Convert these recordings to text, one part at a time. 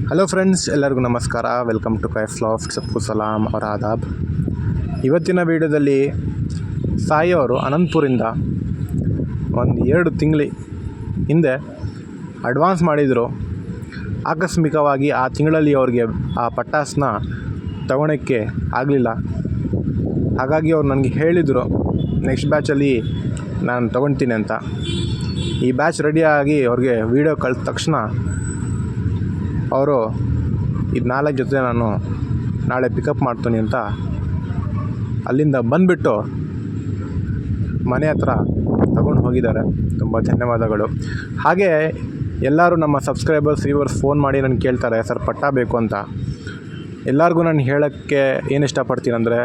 Hello friends, ಎಲ್ಲರಿಗೂ ನಮಸ್ಕಾರ. Welcome to Kaif loft. ಸಬ್ಕು ಸಲಾಮ್ और ಆದಾಬ್. ಇವತ್ತಿನ ವಿಡಿಯೋದಲ್ಲಿ ಸಾಯಿ ಅವರು ಅನಂತಪುರಿಂದ ಒಂದು 2 ತಿಂಗಳ ಹಿಂದೆ ಅಡ್ವಾನ್ಸ್ ಮಾಡಿದರು. ಆಕಸ್ಮಿಕವಾಗಿ ಆ ತಿಂಗಳಲ್ಲಿ ಅವ್ರಿಗೆ ಆ ಪಟಾಸನ್ನ ತಗೊಳಕ್ಕೆ ಆಗಲಿಲ್ಲ. ಹಾಗಾಗಿ ಅವ್ರು ನನಗೆ ಹೇಳಿದರು ನೆಕ್ಸ್ಟ್ ಬ್ಯಾಚಲ್ಲಿ ನಾನು ತೊಗೊಳ್ತೀನಿ ಅಂತ. ಈ ಬ್ಯಾಚ್ ರೆಡಿಯಾಗಿ ಅವ್ರಿಗೆ ವೀಡಿಯೋ ಕಳಿದ ತಕ್ಷಣ ಅವರು ಇದು 4 ಜೊತೆ ನಾನು ನಾಳೆ ಪಿಕಪ್ ಮಾಡ್ತೀನಿ ಅಂತ ಅಲ್ಲಿಂದ ಬಂದುಬಿಟ್ಟು ಮನೆ ಹತ್ರ ತಗೊಂಡು ಹೋಗಿದ್ದಾರೆ. ತುಂಬ ಧನ್ಯವಾದಗಳು. ಹಾಗೆ ಎಲ್ಲರೂ ನಮ್ಮ ಸಬ್ಸ್ಕ್ರೈಬರ್ಸ್ ವ್ಯೂವರ್ಸ್ ಫೋನ್ ಮಾಡಿ ನನಗೆ ಕೇಳ್ತಾರೆ, ಸರ್ ಪಟ್ಟ ಬೇಕು ಅಂತ. ಎಲ್ಲರಿಗೂ ನಾನು ಹೇಳೋಕ್ಕೆ ಏನು ಇಷ್ಟಪಡ್ತೀನಿ ಅಂದರೆ,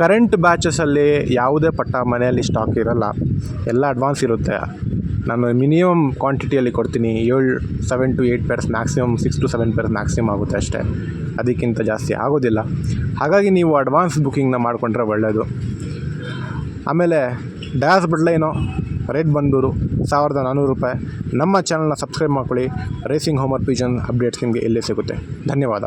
ಕರೆಂಟ್ ಬ್ಯಾಚಸಲ್ಲಿ ಯಾವುದೇ ಪಟ್ಟ ಮನೆಯಲ್ಲಿ ಸ್ಟಾಕ್ ಇರೋಲ್ಲ, ಎಲ್ಲ ಅಡ್ವಾನ್ಸ್ ಇರುತ್ತೆ. ನಾನು ಮಿನಿಮಮ್ ಕ್ವಾಂಟಿಟಿಯಲ್ಲಿ ಕೊಡ್ತೀನಿ. 7 to 8 pairs maximum, 6 to 7 pairs maximum ಆಗುತ್ತೆ ಅಷ್ಟೇ, ಅದಕ್ಕಿಂತ ಜಾಸ್ತಿ ಆಗೋದಿಲ್ಲ. ಹಾಗಾಗಿ ನೀವು ಅಡ್ವಾನ್ಸ್ ಬುಕ್ಕಿಂಗ್ನ ಮಾಡಿಕೊಂಡ್ರೆ ಒಳ್ಳೆಯದು. ಆಮೇಲೆ ಡಯಾಸ್ ಬಡ್ಲೈನು ರೇಟ್ ಬಂದೂರು ₹1400. ನಮ್ಮ ಚಾನಲ್ನ ಸಬ್ಸ್ಕ್ರೈಬ್ ಮಾಡ್ಕೊಳ್ಳಿ. ರೇಸಿಂಗ್ ಹೋಮರ್ ಪಿಜನ್ ಅಪ್ಡೇಟ್ಸ್ ನಿಮಗೆ ಎಲ್ಲೇ ಸಿಗುತ್ತೆ. ಧನ್ಯವಾದ.